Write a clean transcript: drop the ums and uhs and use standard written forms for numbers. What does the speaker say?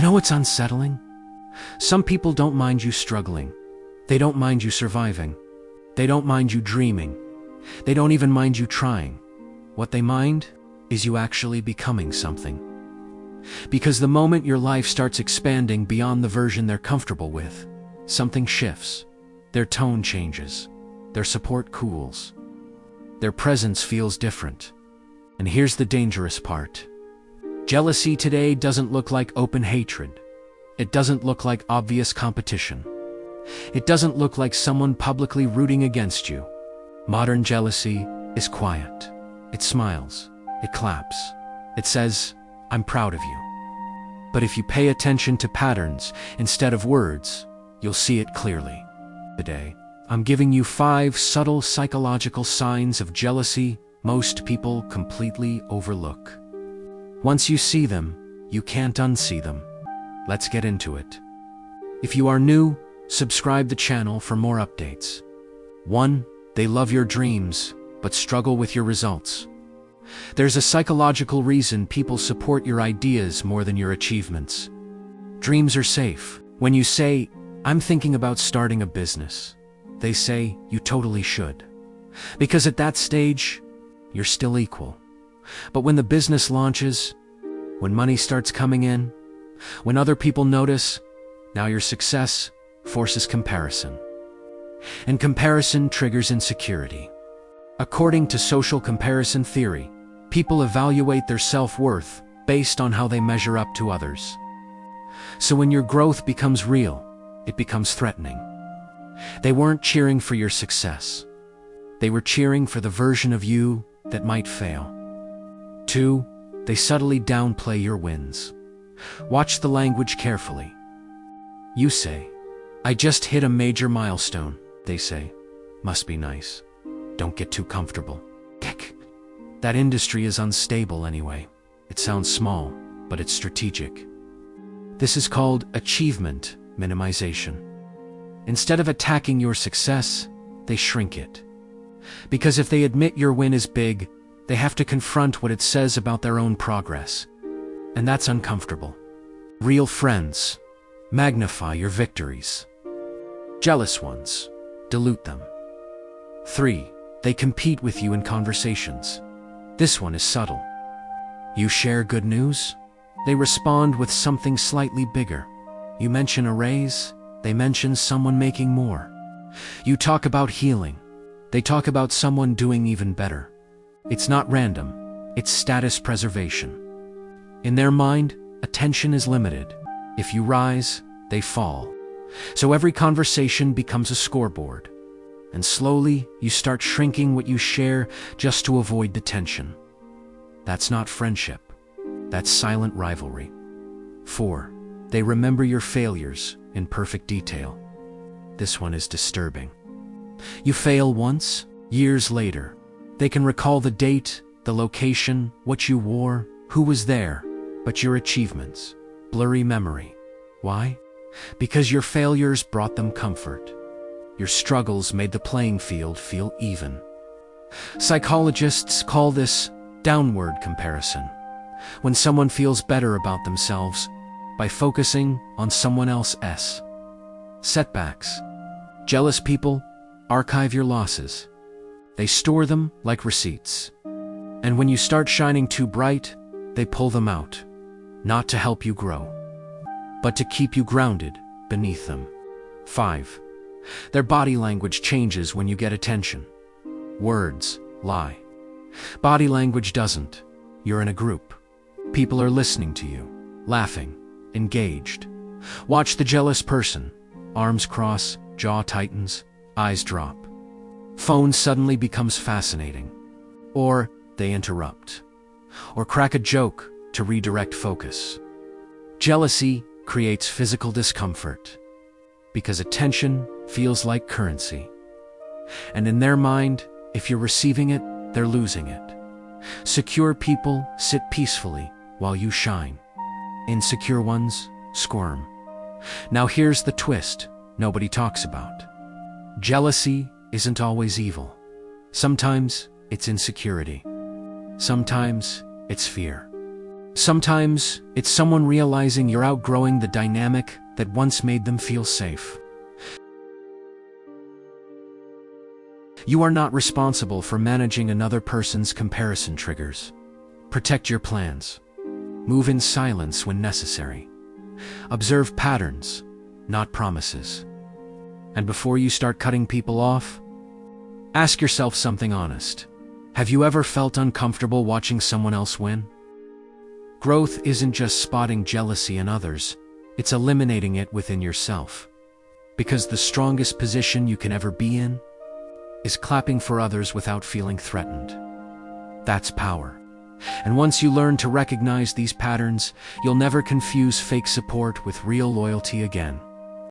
You know what's unsettling? Some people don't mind you struggling. They don't mind you surviving. They don't mind you dreaming. They don't even mind you trying. What they mind is you actually becoming something. Because the moment your life starts expanding beyond the version they're comfortable with, something shifts. Their tone changes. Their support cools. Their presence feels different. And here's the dangerous part. Jealousy today doesn't look like open hatred. It doesn't look like obvious competition. It doesn't look like someone publicly rooting against you. Modern jealousy is quiet. It smiles. It claps. It says, "I'm proud of you." But if you pay attention to patterns instead of words, you'll see it clearly. Today, I'm giving you 5 subtle psychological signs of jealousy most people completely overlook. Once you see them, you can't unsee them. Let's get into it. If you are new, subscribe the channel for more updates. 1. They love your dreams, but struggle with your results. There's a psychological reason people support your ideas more than your achievements. Dreams are safe. When you say, "I'm thinking about starting a business," they say, "You totally should." Because at that stage, you're still equal. But when the business launches, when money starts coming in, when other people notice, now your success forces comparison. And comparison triggers insecurity. According to social comparison theory, people evaluate their self-worth based on how they measure up to others. So when your growth becomes real, it becomes threatening. They weren't cheering for your success. They were cheering for the version of you that might fail. 2. They subtly downplay your wins. Watch the language carefully. You say, "I just hit a major milestone." They say, "Must be nice. Don't get too comfortable." That industry is unstable anyway. It sounds small, but it's strategic. This is called achievement minimization. Instead of attacking your success, they shrink it. Because if they admit your win is big, they have to confront what it says about their own progress. And that's uncomfortable. Real friends magnify your victories. Jealous ones dilute them. 3. They compete with you in conversations. This one is subtle. You share good news, they respond with something slightly bigger. You mention a raise, they mention someone making more. You talk about healing, they talk about someone doing even better. It's not random, it's status preservation. In their mind, attention is limited. If you rise, they fall. So every conversation becomes a scoreboard. And slowly, you start shrinking what you share just to avoid the tension. That's not friendship. That's silent rivalry. 4. They remember your failures in perfect detail. This one is disturbing. You fail once, years later. They can recall the date, the location, what you wore, who was there, but your achievements, blurry memory. Why? Because your failures brought them comfort. Your struggles made the playing field feel even. Psychologists call this downward comparison. When someone feels better about themselves by focusing on someone else's setbacks. Jealous people archive your losses. They store them like receipts. And when you start shining too bright, they pull them out, not to help you grow, but to keep you grounded beneath them. 5. Their body language changes when you get attention. Words lie. Body language doesn't. You're in a group. People are listening to you, laughing, engaged. Watch the jealous person. Arms cross, jaw tightens, eyes drop. Phone suddenly becomes fascinating. Or they interrupt. Or crack a joke to redirect focus. Jealousy creates physical discomfort because attention feels like currency. And in their mind, if you're receiving it, they're losing it. Secure people sit peacefully while you shine. Insecure ones squirm. Now here's the twist nobody talks about. Jealousy isn't always evil. Sometimes it's insecurity. Sometimes it's fear. Sometimes, it's someone realizing you're outgrowing the dynamic that once made them feel safe. You are not responsible for managing another person's comparison triggers. Protect your plans. Move in silence when necessary. Observe patterns, not promises. And before you start cutting people off, ask yourself something honest. Have you ever felt uncomfortable watching someone else win? Growth isn't just spotting jealousy in others, it's eliminating it within yourself. Because the strongest position you can ever be in is clapping for others without feeling threatened. That's power. And once you learn to recognize these patterns, you'll never confuse fake support with real loyalty again.